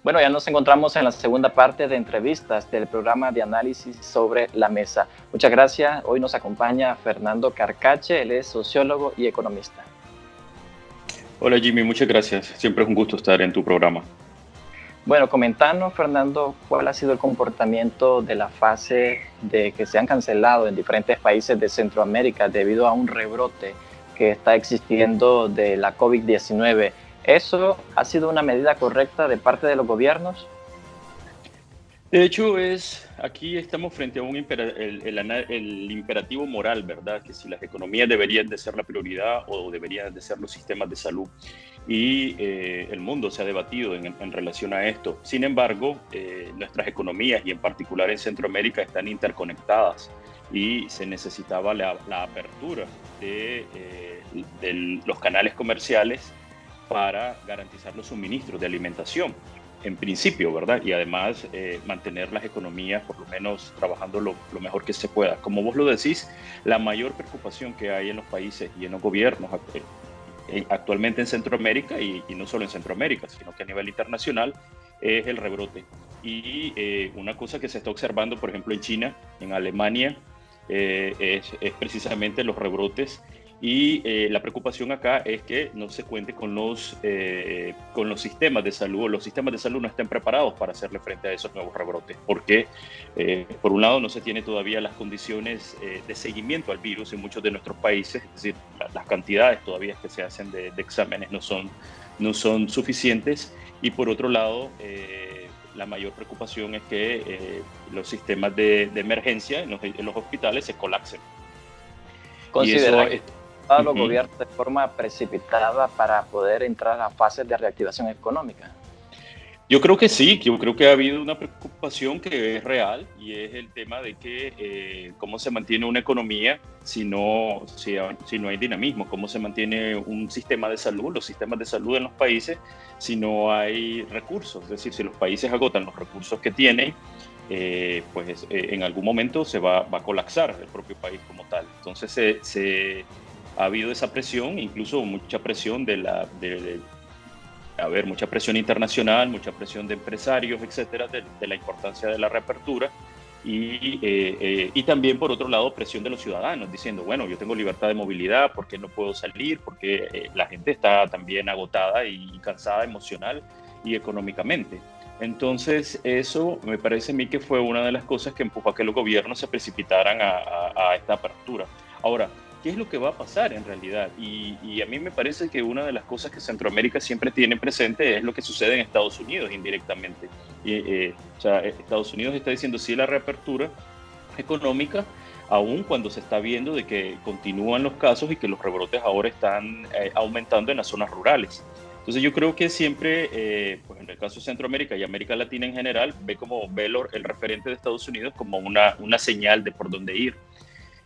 Bueno, ya nos encontramos en la segunda parte de entrevistas del programa de análisis sobre la mesa. Muchas gracias. Hoy nos acompaña Fernando Carcache, él es sociólogo y economista. Hola Jimmy, muchas gracias. Siempre es un gusto estar en tu programa. Bueno, comentanos, Fernando, cuál ha sido el comportamiento de la fase de que se han cancelado en diferentes países de Centroamérica debido a un rebrote que está existiendo de la COVID-19. ¿Eso ha sido una medida correcta de parte de los gobiernos? De hecho, aquí estamos frente a el imperativo moral, ¿verdad? Que si las economías deberían de ser la prioridad o deberían de ser los sistemas de salud. Y el mundo se ha debatido en relación a esto. Sin embargo, nuestras economías y en particular en Centroamérica están interconectadas y se necesitaba la apertura de los canales comerciales para garantizar los suministros de alimentación, en principio, ¿verdad? Y además mantener las economías, por lo menos, trabajando lo mejor que se pueda. Como vos lo decís, la mayor preocupación que hay en los países y en los gobiernos actualmente en Centroamérica, y no solo en Centroamérica, sino que a nivel internacional, es el rebrote. Y una cosa que se está observando, por ejemplo, en China, en Alemania, es precisamente los rebrotes. Y la preocupación acá es que no se cuente con los sistemas de salud, o los sistemas de salud no estén preparados para hacerle frente a esos nuevos rebrotes, porque por un lado no se tiene todavía las condiciones de seguimiento al virus en muchos de nuestros países, es decir, las cantidades todavía que se hacen de exámenes no son suficientes, y por otro lado la mayor preocupación es que los sistemas de emergencia en los hospitales se colapsen. Y eso ¿Consideran a los gobiernos de forma precipitada para poder entrar a fases de reactivación económica? Yo creo que sí, yo creo que ha habido una preocupación que es real y es el tema de que cómo se mantiene una economía si no hay dinamismo, cómo se mantiene un sistema de salud, los sistemas de salud en los países si no hay recursos, es decir, si los países agotan los recursos que tienen, pues en algún momento se va a colapsar el propio país como tal. Entonces ha habido esa presión, incluso mucha presión mucha presión internacional, mucha presión de empresarios, etcétera, de la importancia de la reapertura y también, por otro lado, presión de los ciudadanos, diciendo, bueno, yo tengo libertad de movilidad, ¿por qué no puedo salir? Porque la gente está también agotada y cansada emocional y económicamente. Entonces, eso me parece a mí que fue una de las cosas que empujó a que los gobiernos se precipitaran a esta apertura. Ahora, ¿qué es lo que va a pasar en realidad? Y a mí me parece que una de las cosas que Centroamérica siempre tiene presente es lo que sucede en Estados Unidos indirectamente. O sea, Estados Unidos está diciendo sí a la reapertura económica, aun cuando se está viendo de que continúan los casos y que los rebrotes ahora están aumentando en las zonas rurales. Entonces yo creo que siempre, pues en el caso de Centroamérica y América Latina en general, ve el referente de Estados Unidos como una señal de por dónde ir.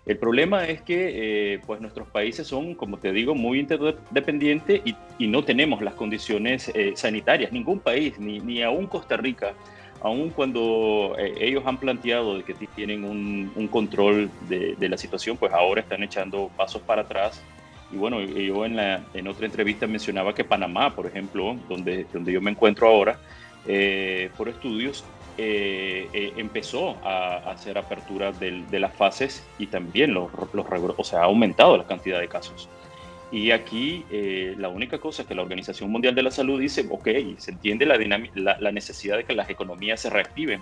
El problema es que pues nuestros países son, como te digo, muy interdependientes y no tenemos las condiciones sanitarias. Ningún país, ni aún Costa Rica, aun cuando ellos han planteado de que tienen un control de la situación, pues ahora están echando pasos para atrás. Y bueno, yo en otra entrevista mencionaba que Panamá, por ejemplo, donde yo me encuentro ahora, por estudios, empezó a hacer apertura de las fases y también o sea, ha aumentado la cantidad de casos. Y aquí la única cosa es que la Organización Mundial de la Salud dice, ok, se entiende la necesidad de que las economías se reactiven,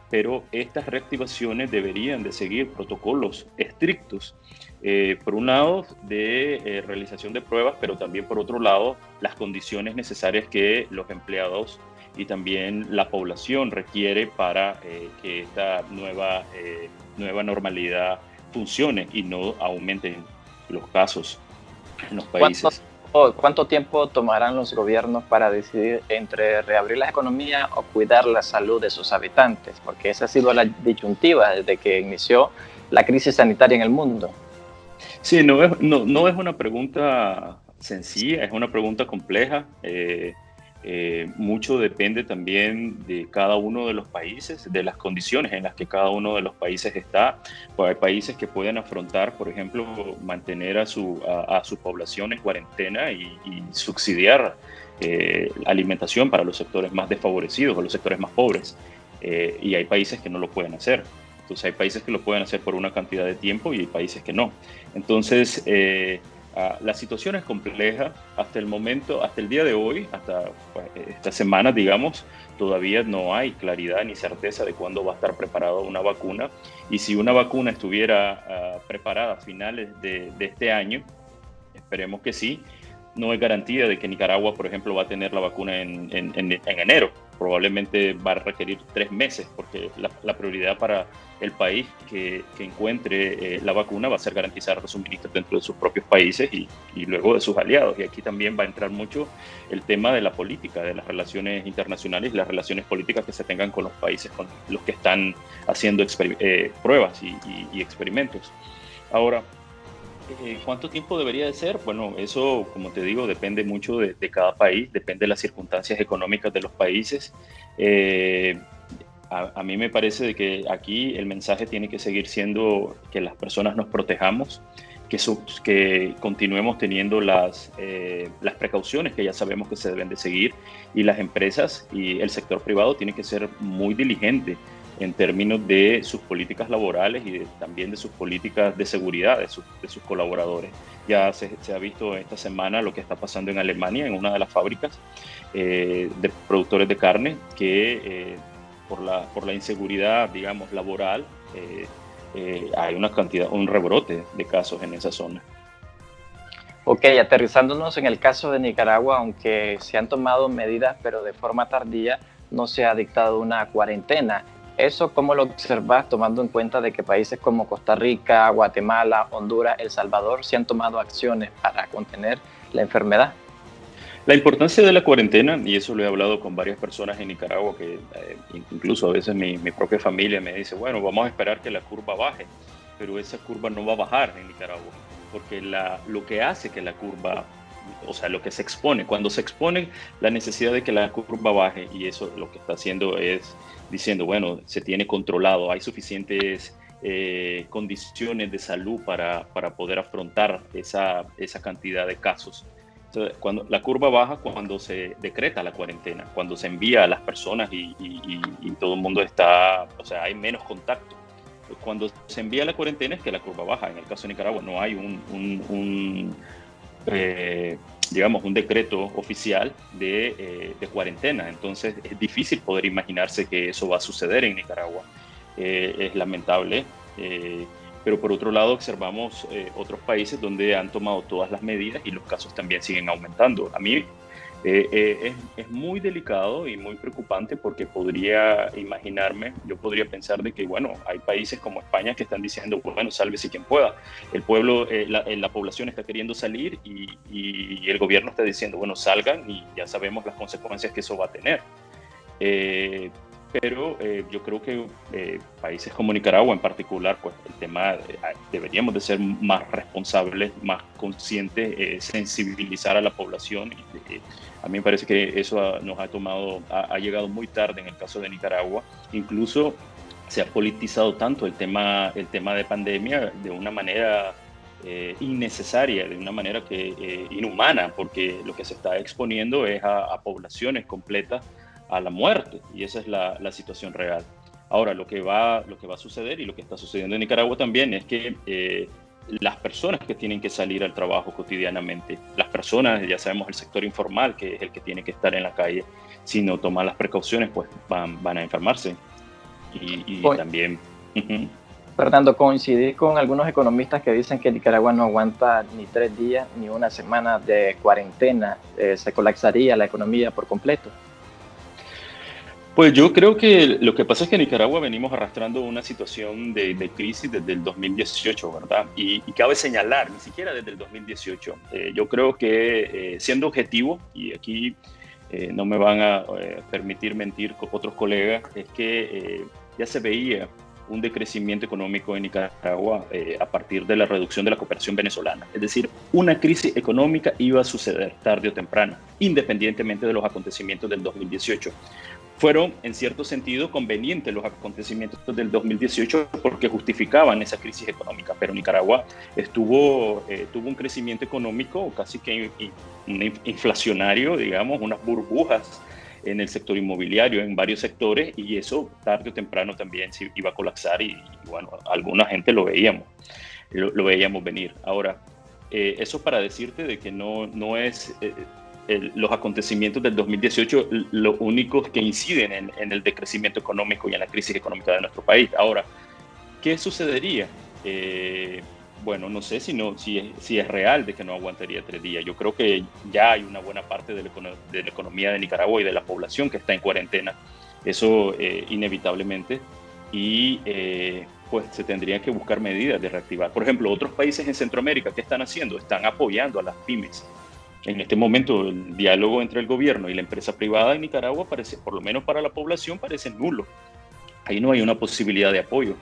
pero estas reactivaciones deberían de seguir protocolos estrictos. Por un lado, de realización de pruebas, pero también por otro lado, las condiciones necesarias que los empleados y también la población requiere para que esta nueva normalidad funcione y no aumenten los casos en los países. ¿Cuánto tiempo tomarán los gobiernos para decidir entre reabrir la economía o cuidar la salud de sus habitantes? Porque esa ha sido la disyuntiva desde que inició la crisis sanitaria en el mundo. Sí, no es una pregunta sencilla, es una pregunta compleja. Mucho depende también de cada uno de los países, de las condiciones en las que cada uno de los países está. Pues hay países que pueden afrontar, por ejemplo, mantener a su población en cuarentena y subsidiar alimentación para los sectores más desfavorecidos o los sectores más pobres. Y hay países que no lo pueden hacer. Entonces hay países que lo pueden hacer por una cantidad de tiempo y hay países que no. Entonces la situación es compleja. Hasta el momento, hasta el día de hoy, hasta pues, esta semana, digamos, todavía no hay claridad ni certeza de cuándo va a estar preparada una vacuna. Y si una vacuna estuviera preparada a finales de este año, esperemos que sí, no hay garantía de que Nicaragua, por ejemplo, va a tener la vacuna en enero. Probablemente va a requerir 3 meses, porque la prioridad para el país que encuentre la vacuna va a ser garantizar los suministros dentro de sus propios países y luego de sus aliados. Y aquí también va a entrar mucho el tema de la política, de las relaciones internacionales y las relaciones políticas que se tengan con los países con los que están haciendo pruebas y experimentos. Ahora, ¿cuánto tiempo debería de ser? Bueno, eso, como te digo, depende mucho de cada país, depende de las circunstancias económicas de los países. A mí me parece de que aquí el mensaje tiene que seguir siendo que las personas nos protejamos, que continuemos teniendo las precauciones que ya sabemos que se deben de seguir, y las empresas y el sector privado tienen que ser muy diligentes en términos de sus políticas laborales y también de sus políticas de seguridad de sus colaboradores. Ya se ha visto esta semana lo que está pasando en Alemania, en una de las fábricas de productores de carne, que por la inseguridad, digamos, laboral, hay un rebrote de casos en esa zona. Ok, aterrizándonos en el caso de Nicaragua, aunque se han tomado medidas, pero de forma tardía, no se ha dictado una cuarentena. ¿Eso cómo lo observas, tomando en cuenta de que países como Costa Rica, Guatemala, Honduras, El Salvador se han tomado acciones para contener la enfermedad? La importancia de la cuarentena, y eso lo he hablado con varias personas en Nicaragua, que incluso a veces mi propia familia me dice, bueno, vamos a esperar que la curva baje, pero esa curva no va a bajar en Nicaragua, porque lo que hace que la curva, o sea, lo que se expone, cuando se expone la necesidad de que la curva baje, y eso lo que está haciendo es diciendo, bueno, se tiene controlado, hay suficientes condiciones de salud para poder afrontar esa cantidad de casos. Entonces, cuando la curva baja, cuando se decreta la cuarentena, cuando se envía a las personas y todo el mundo está, o sea, hay menos contacto. Cuando se envía la cuarentena es que la curva baja. En el caso de Nicaragua no hay digamos, un decreto oficial de cuarentena. Entonces es difícil poder imaginarse que eso va a suceder en Nicaragua. Es lamentable. Pero por otro lado observamos otros países donde han tomado todas las medidas y los casos también siguen aumentando. A mí es muy delicado y muy preocupante, porque yo podría pensar de que, bueno, hay países como España que están diciendo, bueno, sálvese quien pueda. El pueblo, la población está queriendo salir y el gobierno está diciendo, bueno, salgan, y ya sabemos las consecuencias que eso va a tener. Pero yo creo que países como Nicaragua en particular, pues el tema, deberíamos de ser más responsables, más conscientes, sensibilizar a la población. A mí me parece que eso ha llegado muy tarde en el caso de Nicaragua. Incluso se ha politizado tanto el tema de pandemia de una manera innecesaria, de una manera inhumana, porque lo que se está exponiendo es a poblaciones completas a la muerte, y esa es la situación real. Ahora, lo que va a suceder, y lo que está sucediendo en Nicaragua también, es que las personas que tienen que salir al trabajo cotidianamente, las personas, ya sabemos, el sector informal, que es el que tiene que estar en la calle, si no toman las precauciones, pues van a enfermarse. Y también... Fernando, coincidí con algunos economistas que dicen que Nicaragua no aguanta ni 3 días ni una semana de cuarentena. Se colapsaría la economía por completo. Pues yo creo que lo que pasa es que en Nicaragua venimos arrastrando una situación de crisis desde el 2018, ¿verdad? Y cabe señalar, ni siquiera desde el 2018. Yo creo que siendo objetivo, y aquí no me van a permitir mentir con otros colegas, es que ya se veía un decrecimiento económico en Nicaragua a partir de la reducción de la cooperación venezolana. Es decir, una crisis económica iba a suceder tarde o temprano, independientemente de los acontecimientos del 2018. Fueron, en cierto sentido, convenientes los acontecimientos del 2018 porque justificaban esa crisis económica, pero Nicaragua tuvo un crecimiento económico casi que inflacionario, digamos, unas burbujas en el sector inmobiliario, en varios sectores, y eso tarde o temprano también se iba a colapsar y bueno, alguna gente lo veíamos venir. Ahora, eso para decirte de que no es... los acontecimientos del 2018 los únicos que inciden en el decrecimiento económico y en la crisis económica de nuestro país. Ahora, ¿qué sucedería? Bueno, no sé si es real de que no aguantaría 3 días. Yo creo que ya hay una buena parte de la economía de Nicaragua y de la población que está en cuarentena. Eso inevitablemente. Y pues se tendrían que buscar medidas de reactivar. Por ejemplo, otros países en Centroamérica, ¿qué están haciendo? Están apoyando a las pymes. En este momento, el diálogo entre el gobierno y la empresa privada en Nicaragua parece, por lo menos para la población, parece nulo. Ahí no hay una posibilidad de apoyo.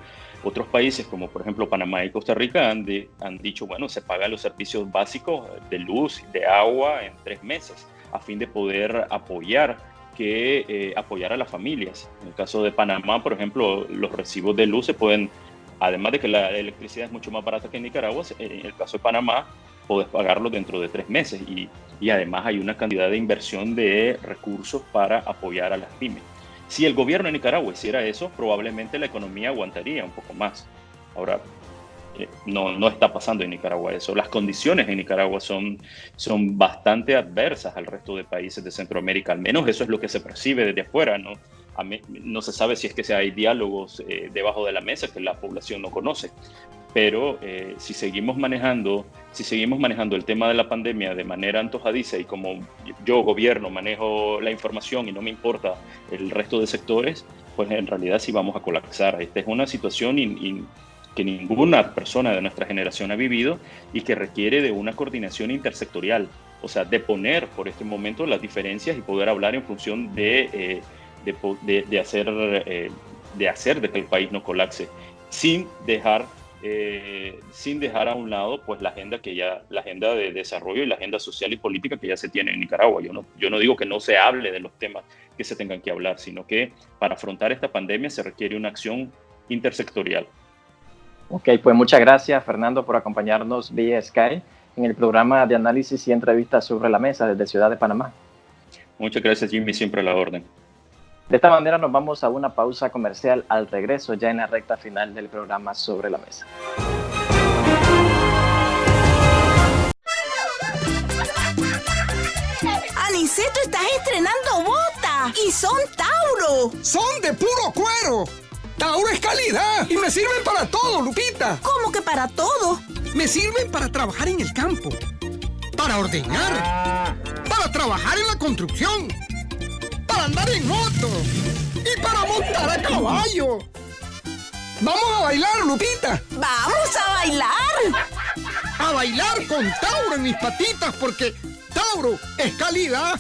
Otros países, como por ejemplo Panamá y Costa Rica, han dicho, bueno, se pagan los servicios básicos de luz, de agua en 3 meses, a fin de poder apoyar a las familias. En el caso de Panamá, por ejemplo, los recibos de luz se pueden, además de que la electricidad es mucho más barata que en Nicaragua, en el caso de Panamá, podés pagarlo dentro de 3 meses y además hay una cantidad de inversión de recursos para apoyar a las pymes. Si el gobierno de Nicaragua hiciera eso, probablemente la economía aguantaría un poco más. Ahora, no está pasando en Nicaragua eso. Las condiciones en Nicaragua son bastante adversas al resto de países de Centroamérica, al menos eso es lo que se percibe desde afuera, ¿no? No se sabe si es que hay diálogos debajo de la mesa que la población no conoce. Pero si seguimos manejando el tema de la pandemia de manera antojadiza y como yo, gobierno, manejo la información y no me importa el resto de sectores, pues en realidad sí vamos a colapsar. Esta es una situación que ninguna persona de nuestra generación ha vivido y que requiere de una coordinación intersectorial, o sea, de poner por este momento las diferencias y poder hablar en función de hacer de que el país no colapse, sin dejar a un lado pues la agenda de desarrollo y la agenda social y política que ya se tiene en Nicaragua. Yo no digo que no se hable de los temas que se tengan que hablar, sino que para afrontar esta pandemia se requiere una acción intersectorial. Ok, pues muchas gracias, Fernando, por acompañarnos vía Skype en el programa de análisis y entrevistas sobre la mesa desde Ciudad de Panamá. Muchas gracias, Jimmy, siempre a la orden. De esta manera nos vamos a una pausa comercial al regreso ya en la recta final del programa Sobre la Mesa. Aniceto, estás estrenando botas y son Tauro. ¡Son de puro cuero! Tauro es calidad y me sirven para todo, Lupita. ¿Cómo que para todo? Me sirven para trabajar en el campo, para ordeñar, para trabajar en la construcción, para andar en moto y para montar a caballo. ¡Vamos a bailar, Lupita! ¡Vamos a bailar! A bailar con Tauro en mis patitas porque Tauro es calidad.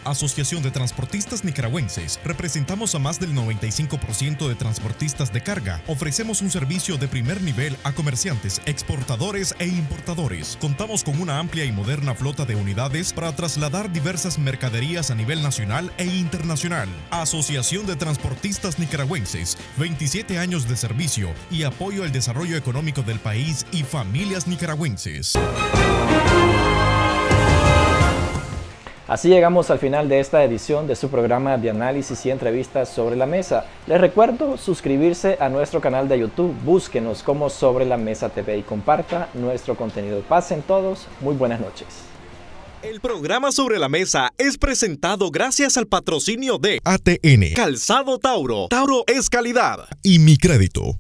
Asociación de Transportistas Nicaragüenses. Representamos a más del 95% de transportistas de carga. Ofrecemos un servicio de primer nivel a comerciantes, exportadores e importadores. Contamos con una amplia y moderna flota de unidades para trasladar diversas mercaderías a nivel nacional e internacional. Asociación de Transportistas Nicaragüenses. 27 años de servicio y apoyo al desarrollo económico del país y familias nicaragüenses. Así llegamos al final de esta edición de su programa de análisis y entrevistas sobre la mesa. Les recuerdo suscribirse a nuestro canal de YouTube, búsquenos como Sobre la Mesa TV y comparta nuestro contenido. Pasen todos, muy buenas noches. El programa Sobre la Mesa es presentado gracias al patrocinio de ATN, Calzado Tauro, Tauro es calidad y Mi Crédito.